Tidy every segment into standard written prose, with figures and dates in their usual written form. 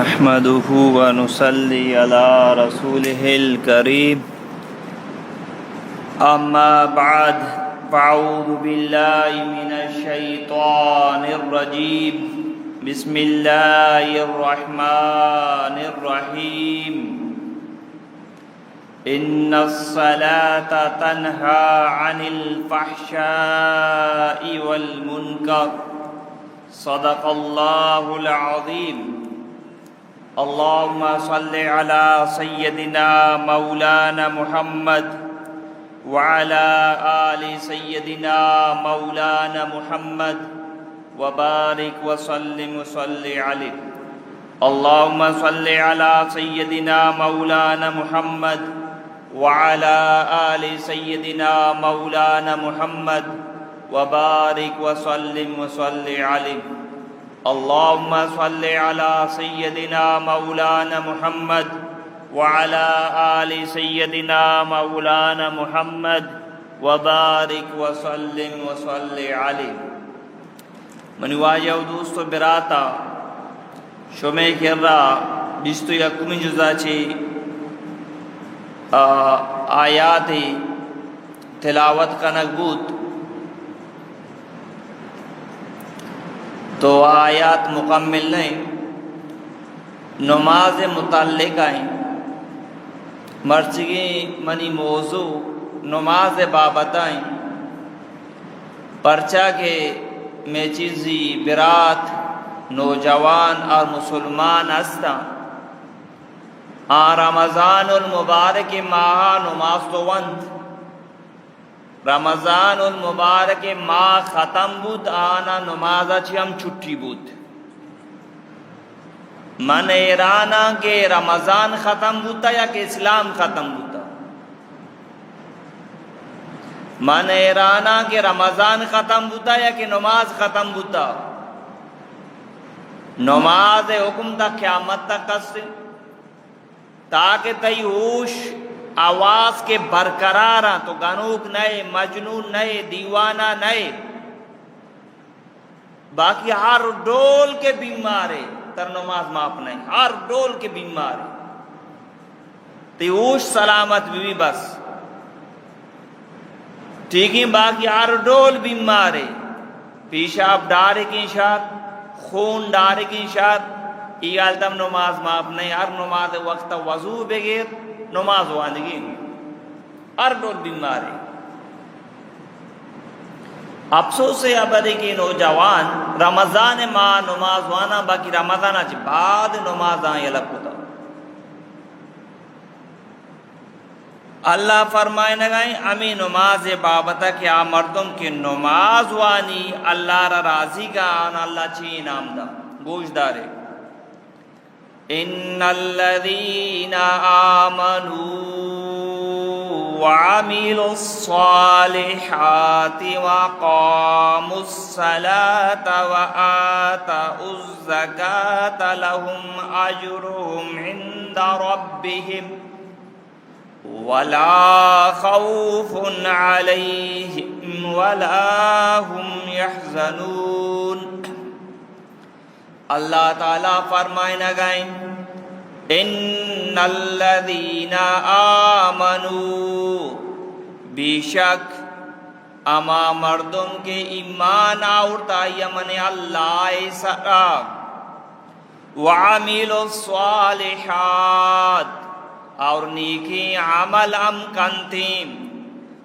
نحمده ونصلي على رسوله الكريم أما بعد فأعوذ بالله من الشيطان الرجيم بسم الله الرحمن الرحيم إن الصلاة تنهى عن الفحشاء والمنكر صدق الله العظيم اللهم صل على سيدنا مولانا محمد وعلى آل سيدنا مولانا محمد وبارك وسلم عليه اللهم صل على سيدنا مولانا محمد وعلى آل سيدنا مولانا محمد وبارك وسلم عليه اللهم صل على سيدنا مولانا محمد وعلى آل سيدنا مولانا محمد وبارك وسلم عليه من واجه دوست براتا شمع کرا بیستو یکمی جزا چی آیات تلاوت کنک بود تو آیات مکمل نہیں نماز متعلق آئیں مرچگی منی موضوع نماز بابت آئیں پرچہ کے میں چیزی برات نوجوان اور مسلمان استا رمضان المبارک ماہ نماز تو وند رمضان المبارک ماہ ختم بود آنا نماز اچھی ہم چھٹی بود من ایرانا کہ رمضان ختم بوتا یا کہ اسلام ختم بوتا من ایرانا کہ رمضان ختم بوتا یا کہ نماز ختم بوتا نماز حکم تا قیامت تک کسے تاکہ تی ہوش آواز کے برقرار ہیں تو گنوک نئے مجنون نئے دیوانہ نئے باقی ہر ڈول کے بیمارے تر نماز معاف نہیں ہر ڈول کے بیمارے تی ہوش سلامت بھی بس ٹھیک ہی باقی ہر ڈول بیمارے پیشاب ڈارے کی شاد خون ڈارے کی شاد یہ غالتم نماز معاف نہیں ہر نماز وقت وضو بغیر نماز وانگی ہر ڈول بیمارے افسوس ہے ابدی کی نوجوان رمضان ماہ نماز وانا باقی رمضان اچھ بعد نماز آئیں الگ ہوتا اللہ فرمائے نگائیں امی نماز بابتا کیا مردم کی نماز وانی اللہ را راضی کا آنا اللہ چی انعام دا گوش دارے ان الذین آمنوا وعملوا الصالحات وقاموا الصلاة وآتوا الزکاة لهم اجرهم عند ربهم ولا خوف عليهم ولا هم يحزنون اللہ تعالیٰ فرمائے نگائیں ان الذین آمنوا بیشک اما مردم کے ایمان آورتا یمن اللہ سرا وعملوا الصالحات اور نیکی عمل کنتیم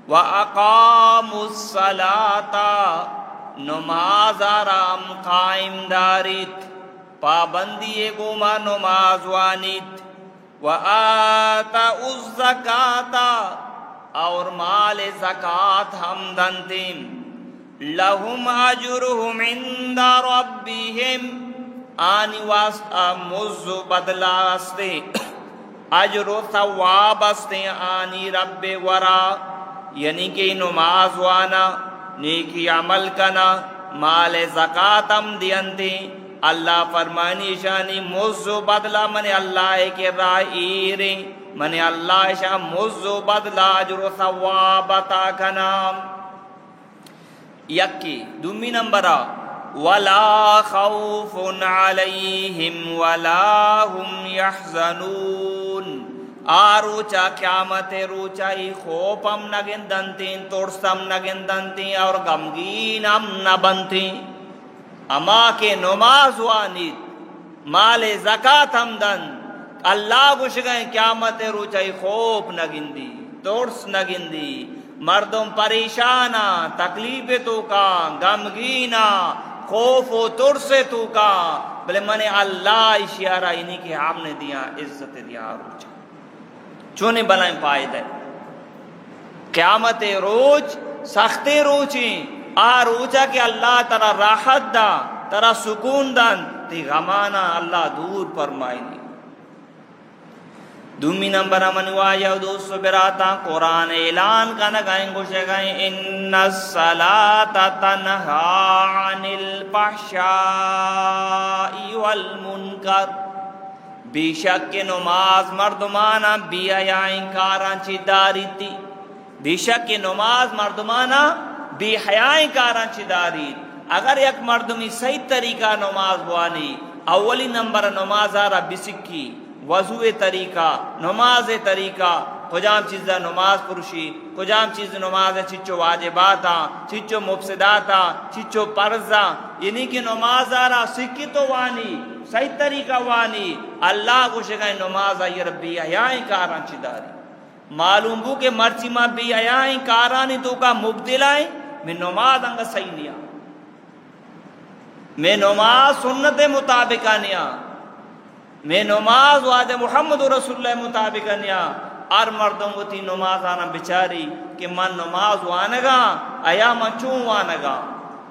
وَأَقَامُوا الصَّلَاةَ نماز آرام قائم دارت پابندی گوما نماز وانت وَآتَوا الزَّكَاةَ اور مال زکاة ہم دنتیم لَهُمْ أَجْرُهُمْ عِنْدَ رَبِّهِمْ آنی واسطہ مزو بدلا استے اجر و ثواب استے آنی رب ورا یعنی کہ نماز وانا نیکی عمل کنا مال زکاتم دیندی اللہ فرمانی شانی مزو بدلا من اللہ کے رائیریں من اللہ شاہ مزو بدلا اجر و ثواب عطا کنا یکی دومی نمبرہ ولا خوف علیہم ولا هم یحزنون آروچا قیامت روچائی خوپم نگندنتین ترسم نگندنتین اور غمگینم نبنتین اما کے نماز وانید مال زکاة ہم دن اللہ گوشگئیں قیامت روچائی خوف نگندی ترس نگندی مردم پریشانا تکلیف تو کا غمگینا خوف و ترس تو کا بلے من اللہ اشیارہ انہی کی ہم نے دیا عزت دیا روچا چونے بلائیں فائدہ ہے قیامت روچ سخت روچیں آ روچا کہ اللہ ترا راحت دا ترا سکون دن تی غمانا اللہ دور فرمائی دی دومی نمبر امن وایا دوست براتا قرآن اعلان کا نگائیں گوشے گئیں ان الصلاة تنہا عن الفحشاء والمنکر بے شک نماز مردمانا بی حیائیں کاران چی داری تی بے شک نماز مردمانا بی حیائیں کاران چی داری اگر یک مردمی صحیح طریقہ نماز بوانی اولی نمبر نماز آرہ بسکی وضوء طریقہ نماز طریقہ کجام چیزا نماز پرشی کجام چیز نماز چچو واجباتا چچو مفسداتا چچو پرزا یعنی کہ نماز آرہ سکی تو وانی صحیح طریقہ وانی اللہ کو شکائیں نماز آئی ربی حیائیں کاران چی داری معلوم بو کہ مرچی ماں بی حیائیں کارانی تو کا مبدلائیں میں نماز انگا صحیح نیا میں نماز سنت مطابق نیا میں نماز وعد محمد رسول اللہ مطابق نیا اور مردوں کو تی نماز آنا بچاری کہ من نماز وانگا ایا من چون وانگا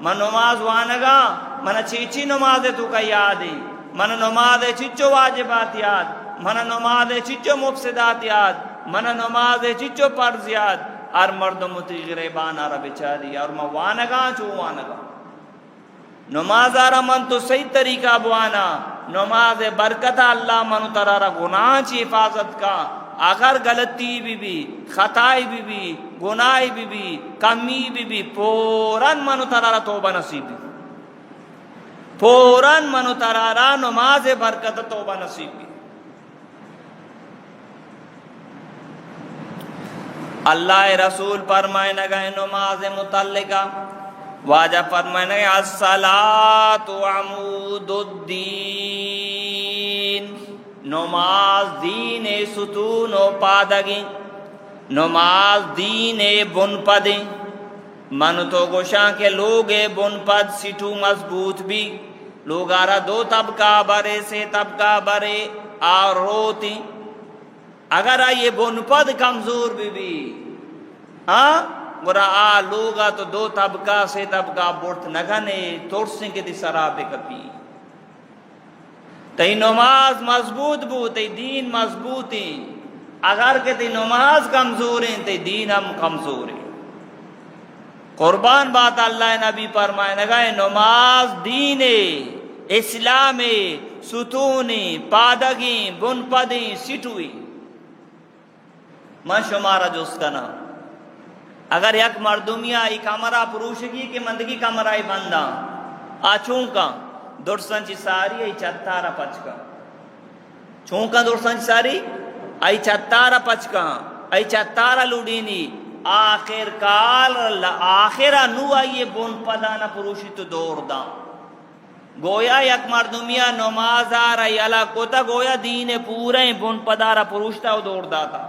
من نماز وانگا من چیچی نماز تو کا یاد ہے من نماز چچو واجبات یاد من نماز چچو مفسدات یاد من نماز چچو پرز یاد اور مردوں کو تی غریبان آرہ بچاری اور من وانگا چون وانگا نماز آرہ من تو صحیح طریقہ بوانا نماز برکت اللہ من ترارہ گناہ چی حفاظت کا اگر غلطی بھی خطائی بھی گناہی بھی کمی بھی پورن من ترارہ توبہ نصیب بھی پورن من ترارہ نماز برکت توبہ نصیب بھی اللہ رسول فرمائے نگئے نماز متعلقہ واجہ فرمائے نگئے الصلاة عمود الدین نماز دین ستون و پادگی نماز دین بن پدی من تو گوشاں کے لوگ بن پد سٹو مضبوط بھی لوگ آرہ دو طبقہ برے سے طبقہ برے اور روتی اگر آئیے بن پد کمزور بھی ہاں گرا آ لوگا تو دو طبقہ سے طبقہ بڑھت نگنے ترسیں کے دی سرابے کپی تی نماز مضبوط بو تی دین مضبوطی اگر کہ تی نماز کمزور ہیں تی دین ہم کمزور ہیں قربان بات اللہ نبی فرمائے نگائے نماز دین اسلام ستونی پادگی بن پدی سٹوئی من شمارا جو اس کا نام اگر یک مردمیا ای کمرہ پروشگی کے مندگی کمرہ بندہ آچوں کا درسن چی ساری ای چتارہ پچکا چونکا درسن چی ساری ای چتارہ پچکا ای چتارہ لوڈینی آخر کال آخرہ نو آئیے بون پدانا پروشی تو دور دا گویا یک مردمیا نماز آرہ یلا کوتا گویا دین پورے بون پدارہ پروشتا و دور داتا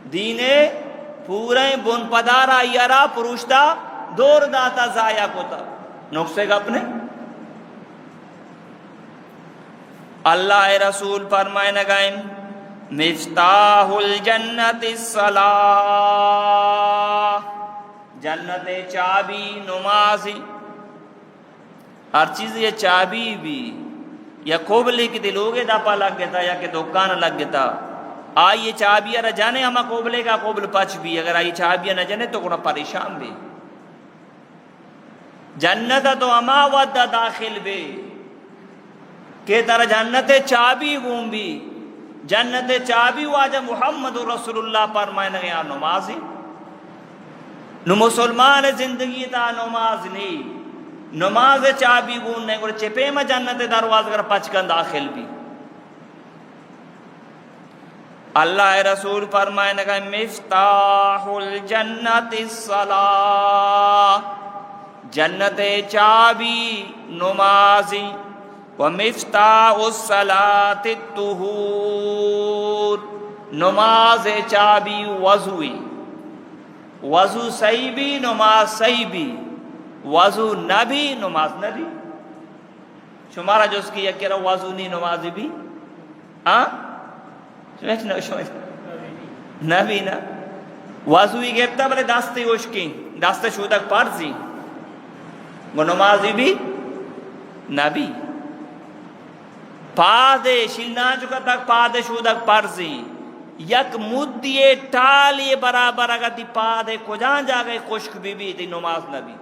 دین پورے بن پدارا یرا پروشتا دور داتا زایا کوتا نقصے گا اپنے اللہ رسول فرمائے نگائیں مفتاح الجنت الصلاة جنت چابی نمازی ہر چیز یہ چابی بھی یا کوبلی کی دلوگے داپا لگ گتا یا کہ دکان لگ گتا آئیے چابیہ نہ جانے ہما قوبلے کا قوبل پچ بھی اگر آئیے چابیہ نہ جانے تو گنا پریشان بھی جنت تو ہما ودہ داخل بھی کہ ترہ جنت چابی گون بھی جنت چابی واجہ محمد رسول اللہ فرمائے نگیا نمازی نو مسلمان زندگی تا نماز نہیں، نماز چابی گون نہیں گوڑے چپے میں جنت دروازہ کر پچکن داخل بھی. اللہ رسول فرمائے نگا مفتاح الجنت الصلاۃ، جنت چابی نمازی، ومفتاح الصلاۃ الطہور، نماز چابی وضوئی، وضو صحیح بھی نماز صحیح بھی، وضو نہ بھی نماز نہ بھی. شمارا جو اس کی یہ کہہ رہا وضو نہیں نماز بھی ہاں نبی نا وضوی گفتا بلے دستے اشکی دستے شودک پارزی وہ نمازی بھی نبی پادے شلنا چکا تک پادے شودک پارزی یک مدیے ٹالی برابر اگر دی پادے کجان جا گئے خشک بھی دی نماز نبی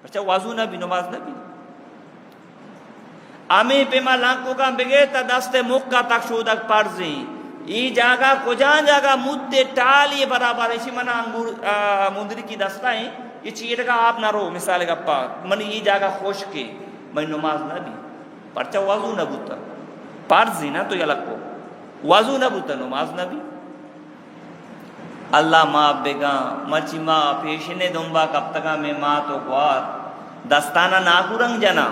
اچھا وضو نبی نماز نبی امی پیما لانکو کا بگے تا دستے مکہ تک شودک پارزی ای جاگہ کجان جاگہ مدے ٹالی برابر اسی منہ مندری کی دستا ہے یہ چیئر کا آپ نہ رو مثال کا پاک من ای جاگہ خوش کے میں نماز نہ بھی پرچہ وضو نہ بوتا پارزی نا تو یہ لگ کو وضو نہ بوتا نماز نہ بھی. اللہ ماں بگا مچی ماں پیشنے دنبا کب تکا میں ماں تو گوار دستانہ ناکو رنگ جنا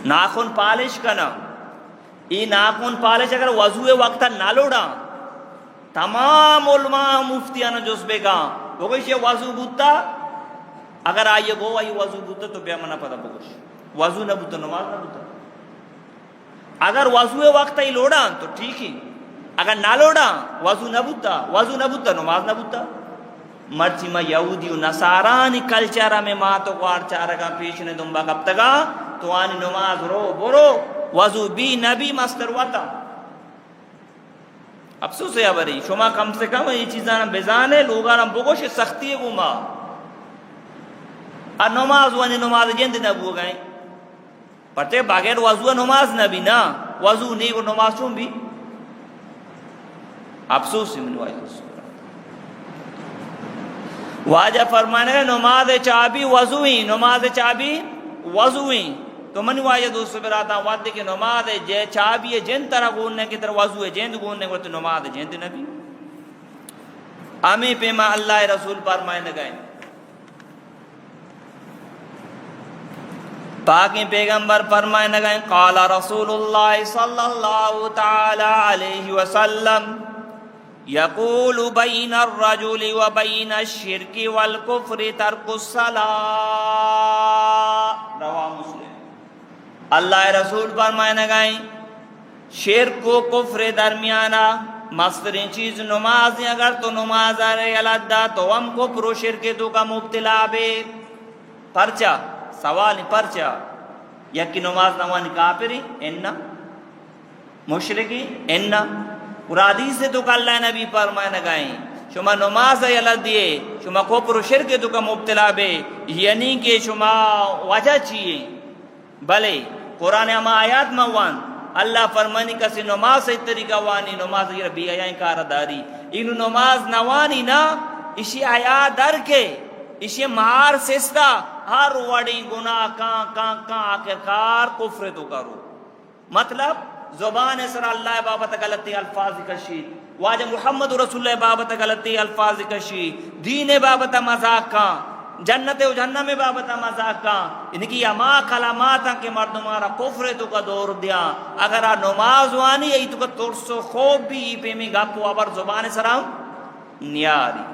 ناخن پالش کنا ای ناخن پالش اگر وضوء وقت نہ لوڑا تمام علماء مفتیان جس بگا بگوش یہ وضو بوتا اگر آئیے گو آئی وضو بوتا تو بیا منہ پتا بگوش وضو نہ بوتا نماز نہ بوتا اگر وضوء وقت ہی لوڑا تو ٹھیک ہی اگر نہ لوڑا وضو نہ بوتا نماز نہ بوتا. مرچی میں یہودی و نصارانی کلچرہ میں ماں تو کوار چارگا پیشنے دنبا کب تگا تو آنی نماز رو برو وضو بھی نبی مستر واتا. افسوس ہے بری شما کم سے کم یہ چیزاں بیزانے لوگاں بگوش سختی ہے گما اور نماز وانی نماز جند نبو گئے پرچہ بغیر وضو نماز نبی نا وضو نہیں وہ نماز چون بھی افسوس ہے منوائی واجہ فرمانے گا نماز چابی وضوئی نماز چابی وضوئی تو منی واجہ دوست براتا وعدے کہ نماز چابی جن طرح گوننے کی طرح وضو جند گوننے کو تو نماز جند نبی. امی پیما اللہ رسول فرمانے گئے پاکی پیغمبر فرمانے گئے قال رسول اللہ صلی اللہ تعالی علیہ وسلم یقول بین الرجل و بین الشرک والکفر ترک الصلاة رواہ مسلم. اللہ رسول فرمانے گئے شرک و کفر درمیانہ مسترین چیز نماز اگر تو نماز رہے علدہ تو ہم کفر و شرک تو کا مبتلا بے پرچہ سوال پرچہ یکی نماز نوانی کافری انہ مشرکی انہ قرآدی سے تو کہ اللہ نبی فرمائے گئیں شما نماز یلد دیے شما کفر و شرک تو کا مبتلا بے یعنی کہ شما وجہ چیئے بلے قرآن اما آیات موان اللہ فرمانی کسی نماز سے طریقہ وانی نماز یہ ربی آیائیں کارداری انو نماز نوانی نا اسی آیات در کے اسی مہار سستا ہر وڑی گناہ کان آخرکار کفر تو کرو. مطلب زبان سر اللہ بابت غلطی الفاظ کشی واجہ محمد رسول اللہ بابت غلطی الفاظ کشی دین بابت مذاق کا جنت و جہنم بابت مذاق کا ان کی اما کلمات کے مردمارا کفر تو کا دور دیا اگر نماز وانی ای تو کا ترسو خوب بھی پہ میں گاپو ابر زبان سرام نیاری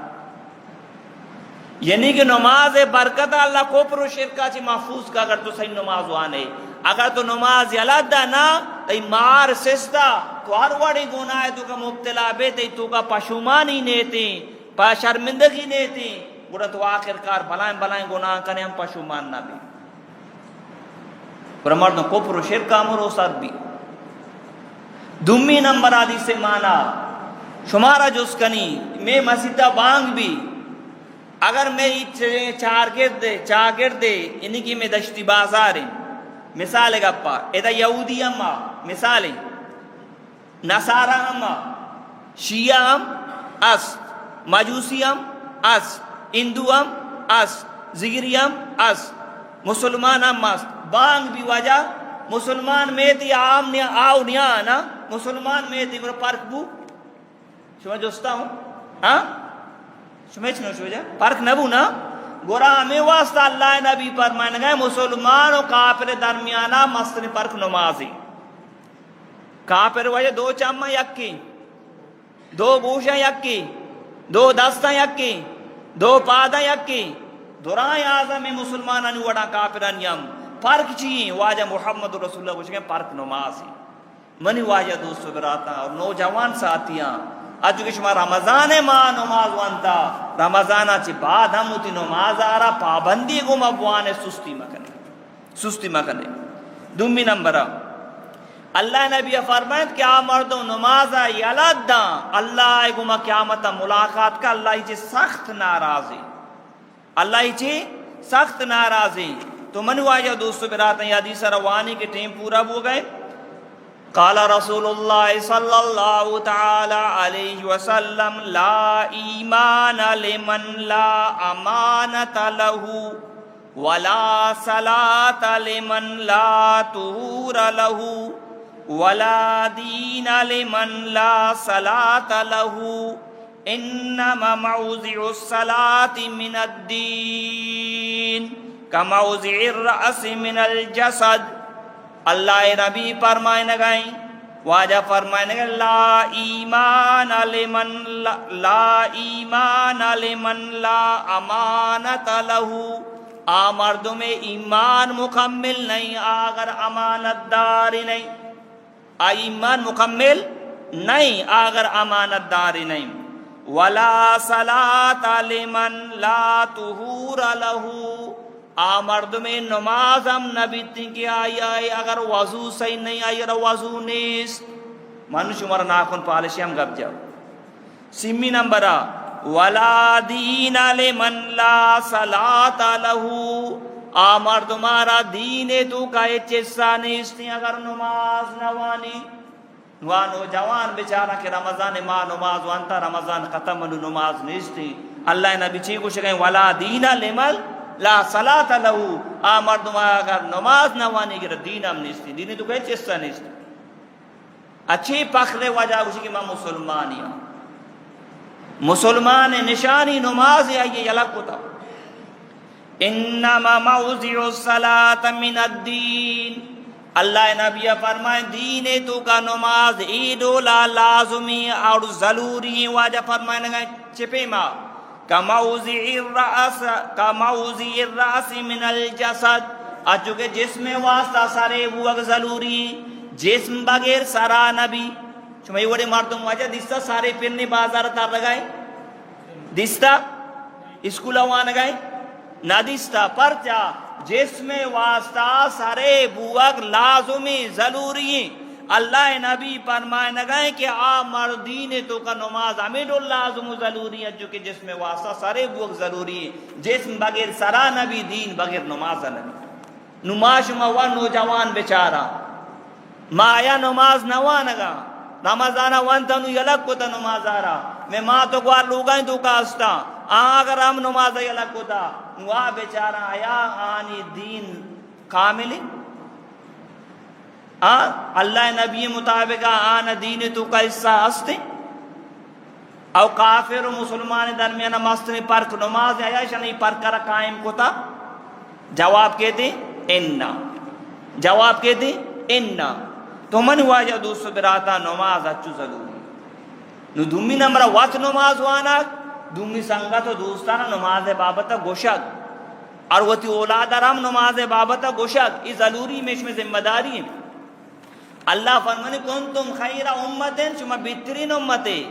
یعنی کہ نماز برکت اللہ کفر و شرکا چی محفوظ کا اگر تو صحیح نماز وانے اگر تو نماز یلدہ نا تی مار سستا تو ہر وڑی گناہ تو کا مبتلا بے تی تو کا پشومانی نیتی پا شرمندگی نیتی گوڑا تو آخر کار بلائیں گناہ کنے ہم پشومان نہ بھی پر مردوں کفر و شرک امر و سر بھی. دمی نمبر آدھی سے مانا شمارا جس کنی میں مسجدہ بانگ بھی اگر میں چاگرد دے انہی کی میں دشتی بازار ہیں مثال گپا ایدہ یہودی اما مثال نصارہ اما شیعہ ام اس مجوسی ام اس ہندو ہم اس، زگری ہم اس، مسلمان ہم مست بانگ بھی وجہ مسلمان میں تی عام نیا آو نیا نا مسلمان میں تی برا پارک بو شما جوستا ہوں ہاں شما چھنو شو جا پارک نبو نا گورا ہمیں واسطہ اللہ نبی فرمائنے گئے مسلمان و کافر درمیانہ مستن پرک نمازی کافر وجہ دو چاما یکی دو گوشاں یکی دو دستاں یکی دو پاداں یکی دورائیں آزم مسلمانان وڑا کافران یم پرک چیئیں واجہ محمد رسول اللہ کو چھکیں پرک نمازی منی واجہ دوستو براتا اور نوجوان ساتھیاں آج کہ شما رمضان ماہ نماز وانتا رمضان چی بعد ہم ہوتی نماز آرہ پابندی کو مبوانے سستی مکنے دومی نمبرہ اللہ نبی فرمائد کہ آ مردوں نمازہ یلد دا اللہ کو قیامت ملاقات کا اللہ چی سخت ناراضی اللہ چی سخت ناراضی تو منو آجا دوستو براتا یہ حدیث روانی کے ٹیم پورا ہو گئے قال رسول اللہ صلی اللہ تعالی علیہ وسلم لا ایمان لمن لا امانت له ولا صلاة لمن لا طہور له ولا دین لمن لا صلاة له انما موضع الصلاة من الدین كموضع الرأس من الجسد اللہ نبی فرمائنے گئیں واجہ فرمائنے گئیں لا ایمان لمن لا امانت له آ مردوں میں ایمان مکمل نہیں اگر امانت داری نہیں ایمان مکمل نہیں اگر امانت داری نہیں ولا صلاة لمن لا طہور له آ مرد میں نماز ہم نبی تھی کہ آئی اگر وضو صحیح نہیں آئی وضو نیست من شمار ناخن پالشی ہم گب جاؤ سمی نمبرہ ولا دین لمن لا صلاة له آ مرد مارا دین تو کا چسا نیستی اگر نماز نوانی نوانو جوان بیچارہ کہ رمضان ماہ نماز وانتا رمضان ختم نماز نیستی اللہ نبی چی کو شکیں ولا دین لمن لا صلاة له آ مردم اگر نماز نوانی گر دین ہم نیستی دینی تو کہیں چیستا نیستی اچھی پخرے وجہ اسی کہ میں مسلمانی ہوں مسلمان نشانی نماز آئیے یلک ہوتا انما موضع الصلاة من الدین اللہ نبی فرمائے دین تو کا نماز ایدولا لازمی اور ضروری وجہ فرمائے گئے چپے ماں کموضع الرأس من الجسد اچھو کہ جسم واسطہ سارے وہ ضروری جسم بغیر سارا نبی شما یہ وڑے مردم وجہ دستا سارے پھرنے بازار تار لگائے دستا اسکول وہاں لگائے نہ دستا پرچا جسم واسطہ سارے بوک لازمی ضروری اللہ نبی فرمائے نگائے کہ آ مردین تو کا نماز امید اللازم ضروری ہے جو کہ جسم واسطہ سارے بوک ضروری ہے جسم بغیر سرا نبی دین بغیر نماز نبی نماز موان نوجوان بیچارہ مایا نماز نوانگا رمضانہ وانتنو یلک کو تا نماز آرہا میں ماں تو گوار لوگائیں تو کاستا اگر ہم نماز یلک کو تا نوا بیچارہ آیا آنی دین کاملی اللہ نبی مطابق آن دین تو کا حصہ ہستے او کافر و مسلمان درمیان مستنی پرک نماز آیا شنی پرکر قائم کو تا جواب کہتے اننا جواب کہتے اننا تو من واجہ دوستو براتا نماز اچھو ضروری نو دومی نمبر وقت نماز وانا دومی سنگت و دوستانا نماز بابتا گوشک اور وقتی اولاد رام نماز بابتا گوشک یہ ضروری میں اس میں ذمہ داری ہے اللہ فرمانے کنتم خیر امتیں شما بہترین امتے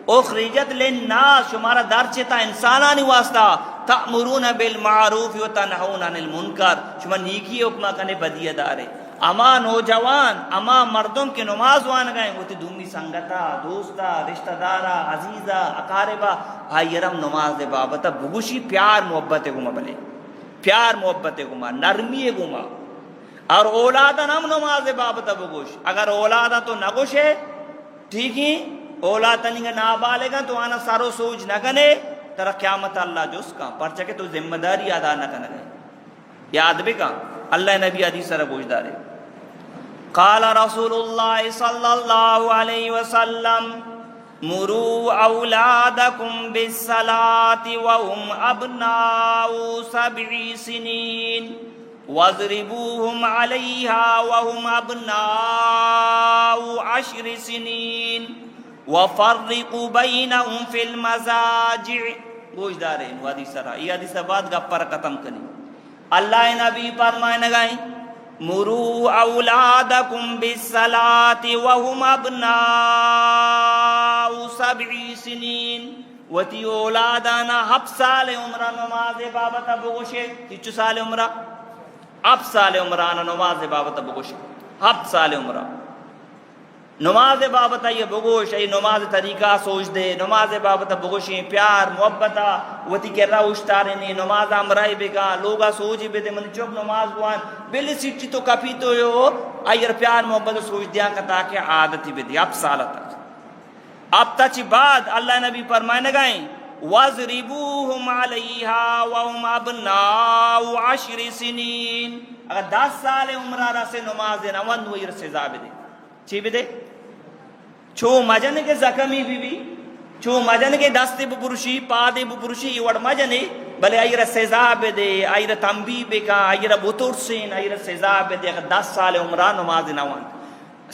اخرجت للناس شمارا در چتا انسانانی واسطہ تأمرون بالمعروف و تنہون عن المنکر شما نیکی حکمہ کنے بدیہ دارے اما نوجوان اما مردم کے نماز وان گئے وہ تی دومی سنگتا دوستا رشتہ دارا عزیزہ اقاربہ آئیرم نماز بابتا بگوشی پیار محبت گما بلے پیار محبت گما نرمی گما اور اولادا نم نماز بابتا بگوش اگر اولادا تو نگوش ہے ٹھیک ہی اولادا نہیں نابالے گا تو آنا سارو سوچ نہ کنے ترا قیامت اللہ جس کا پرچہ کہ تو ذمہ داری ادا نہ کرنا گئے یاد بھی کا اللہ نبی حدیث سر بوجھ دارے قال رسول اللہ صلی اللہ علیہ وسلم مروا اولادکم بالصلاة وهم ابناء 7 سنین واضربوهم علیہا وهم ابناء 10 سنین وفرقوا بینہم فی المضاجع بوجھ دارے انہوں حدیث سرا یہ حدیث بعد گپر ختم کریں اللہ نبی فرمائے نگائیں مروا اولادکم بالصلاة وهم ابناء 7 سنین وتی اولادانا 7 سال عمرہ نماز بابت بگوشے 3 سال عمرہ 7 سال عمرہ نماز بابت بگوشے 7 سال عمرہ نماز بابت یہ بگوش ای نماز طریقہ سوچ دے نماز بابت بگوشیں پیار محبتہ وتی کے راوشتارے نے نماز امرائی بگا لوگا سوچ بے دے من چوب نماز بوان بلی سیٹی تو کپی تو یو ایر پیار محبت سوچ دیا کہ تاکہ عادتی بے دی 7 سال تک اب تچ بعد اللہ نبی فرمائے نگائیں وَاضْرِبُوهُمْ عَلَيْهَا وَهُمْ أَبْنَاءُ 10 سنین اگر 10 سال عمرہ رسے نماز نوند ویر سزا بے دے چی بے دے چھو مجن کے زخمی بھی چھو مجن کے دستے بپرشی پادے بپرشی یہ وڑ مجنے بلے آئیر سزا بے دے آئیر تنبی بے کا آئیر بطور سین آئیر سزا بے دے 10 سال عمرہ نماز نوند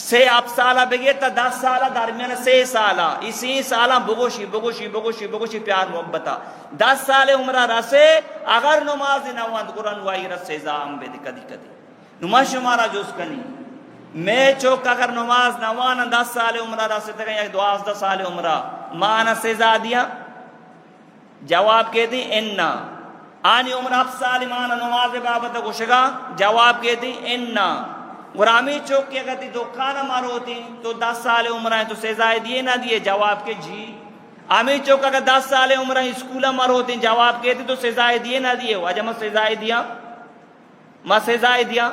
7 سالہ بگے تا 10 سالہ درمیان 6 سالہ اسی سالہ بگوشی پیار محبتہ 10 سال عمرہ رسے اگر نماز نوند قرآن وائی رسے زام بے دے کدی کدی نماز شمارا جوز کنی میں چوک اگر نماز نوانا 10 سال عمرہ رسے تک یک 12 سال عمرہ مانا سزا دیا جواب کے دی اننا آنی عمرہ 7 سال مانا نماز بابت گوشگا جواب کے دی اننا غرامی چوک کے اگر دکانہ مارو ہوتی تو 10 سال عمرہ ہیں تو سزائے دیے نہ دیے جواب کے جی آمی چوک اگر 10 سال عمرہ ہیں اسکولہ مارو ہوتی جواب کے تو سزائے دیے نہ دیے واجہ میں سزائے دیا میں سزائے دیا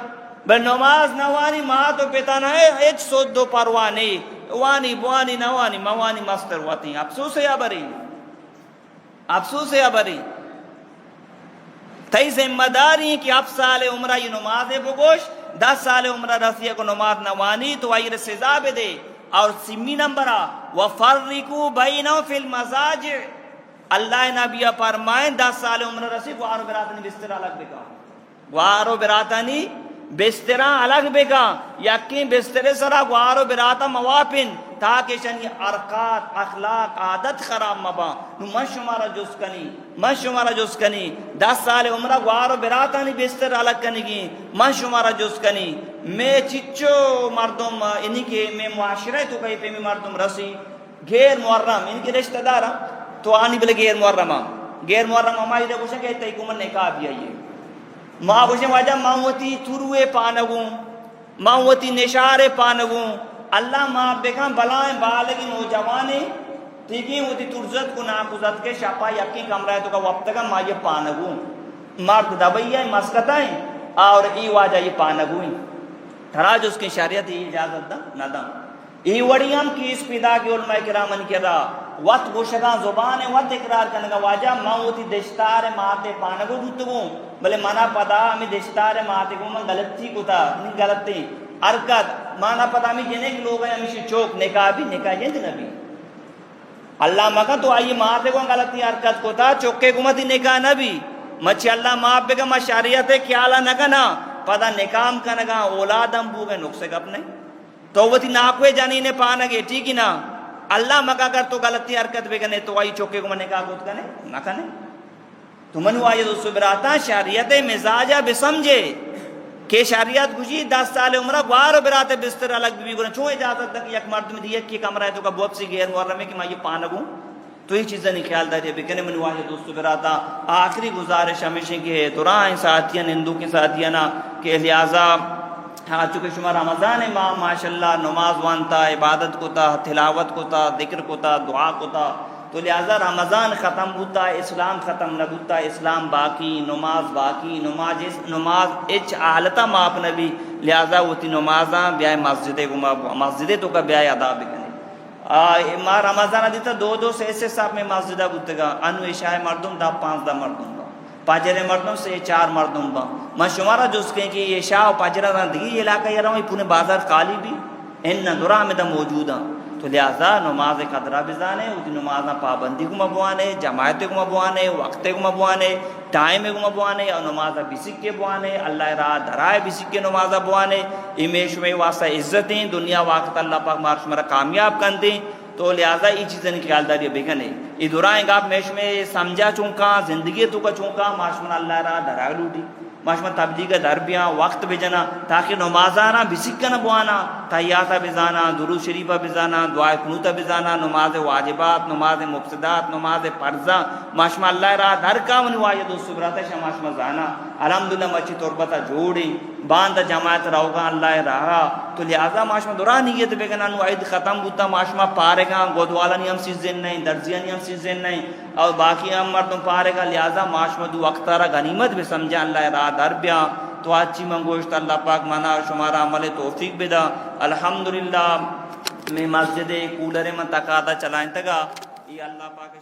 بل نماز نوانی ماں تو پیتا نہ ہے ایک سود دو پروانے وانی بوانی نوانی موانی مستر ہوتی ہیں افسوس ہے یا بری افسوس ہے یا بری تئی ذمہ داری کہ 7 سال عمرہ یہ نماز بگوش 10 سال عمرہ رسیہ کو نماز نوانی تو آئیر سزا بے دے اور 7 نمبرہ وَفَرِّقُوا بَيْنَهُمْ فِي الْمَضَاجِعِ اللہ نبی فرمائیں 10 سال عمرہ رسی گوارو براتنی بسترہ الگ بکا گوارو براتنی بسترہ الگ بکا یقین بسترے سرا گوارو براتا موافن تاکہ شنی ارکات اخلاق عادت خراب مبا نو من شمارا جس کنی 10 سال عمرہ گوارو براتا نہیں بستر الگ کنی گی من شمارا جس کنی میں چچو مردم انہی کے میں معاشرہ تو کہیں پہ میں مردم رسی غیر محرم ان کے رشتہ دارا تو آنی بلے غیر محرم ہماری دے گوشن کہتا ہے کہ من نکاح بھی آئیے ماں گوشن واجہ ماں تروے پانگوں ماں نشارے پانگوں اللہ ماں بکھاں بلائیں بالگی نوجوانے ٹھیک ہے وہ ترزت کو ناکوزت کے شاپا یقین کمرہ تو کا وقت کا ماں یہ پانگوں مرد دبئیہ مسکتائیں اور ای واجہ یہ پانگویں تھراج اس کی شریعت یہ اجازت دا نہ دا ای وڑیاں کی اس پیدا کی علماء کرامن کیا دا وقت گوشگاں زبان وقت اقرار کرنے کا واجہ موتی دشتار ماتے پانگو گتگوں بلے مانا پدا ہمیں دشتار ماتے کو من غلطی کو تا نہیں غلطی حرکت مانا پدا ہمیں جنے کے لوگ ہیں ہمیشہ چوک نکاح بھی نکاح جنت نبی اللہ مکہ تو آئیے ماتے کو غلطی حرکت کو تا چوکے کو متی نکاح نبی مچھی اللہ ماپ بگا ما شریعت کیالا نکنا پدا نکام کنگا اولادم بوگے نقصے گا اپنے تو وہ تھی ناکوے جانینے پانگے ٹھیک ہی نا اللہ مکہ کر تو غلطی حرکت بگنے تو آئی چوکے کو میں نکاح کود کنے نہ کنے تو منو آئی دوستو براتا شریعت مزاجہ بسمجھے کہ شریعت گوشی 10 سال عمرہ گوارو براتے بستر الگ بھی گونا چون اجازت تک یک مرد میں دی ایک کی کمرہ ہے تو کا بہت سی غیر محرم ہے کہ میں یہ پانگوں تو یہ چیزیں نہیں خیال داری بکنے منو آئی دوستو براتا آخری گزارش ہمیشہ کی ہے تو رائیں ساتھیاں ہندو کے ساتھیاں نا کہ لہٰذا ہاں چونکہ شما رمضان ماہ ماشاءاللہ نماز وانتا عبادت کو تا تلاوت کو تا ذکر کو تا دعا کو تا تو لہذا رمضان ختم ہوتا اسلام ختم نہ ہوتا اسلام باقی باقی نماز اچ حالتا ماپ نبی لہذا ہوتی نمازاں بیائے مسجدے تو کا بیائے ادا بکنے ما رمضان دیتا دو دو سے ایسے صاحب میں مسجدہ بودتگا انو عشاء مردم دا 15 مردم با پاجر مردم سے 4 مردم با ما شمارا جس کہیں کہ عشاء و پاجرہ دا دیگی علاقہ یہ رہا ہوں پونے بازار کالی بھی ان دورا میں دا موجودا تو لہذا نماز قدرہ بزانے اُتی نمازہ پابندی کو مبوانے جماعت کو مبوانے وقت کو مبوانے ٹائم کو مبوانے اور نمازہ بسک کے بوانے اللہ راہ دھرائے بسک کے نمازہ بوانے امیش میں واسطہ عزتیں دنیا وقت اللہ پاک مارش مرا کامیاب کن دیں تو لہذا یہ چیزیں خیال داری بکنے یہ دورائیں گا میش میں سمجھا چونکا زندگی تو کا چونکا مارش مرا اللہ راہ دھرائے لوٹی ماشما تبلیغ دربیاں وقت بجنا تاکہ نمازانا بسکن بوانا تحیاتہ بزانا درود شریفہ بزانا دعائے قنوتہ بزانا نماز واجبات نماز مفسدات نماز فرضہ ماشما اللہ راہ در کا ونوائے دو صبراتش ماشما زانا الحمدللہ مچی تربتہ جوڑی باندھ جماعت رہوگا اللہ راہ تو لہذا ماشما دورا نیت بگنا نو عید ختم بوتا ماشما پارے گا گودوالا نیم سیزن نہیں درزیہ نیم سیزن نہیں اور باقی ہم مردم پارے گا لہذا ماشما دو وقتارا غنیمت بھی سمجھا اللہ راہ در بیا تو اچھی منگوشت اللہ پاک منا شمارا عمل توفیق بدا الحمدللہ میں مسجد کولر میں تقاضا چلائیں تگا یہ اللہ پاک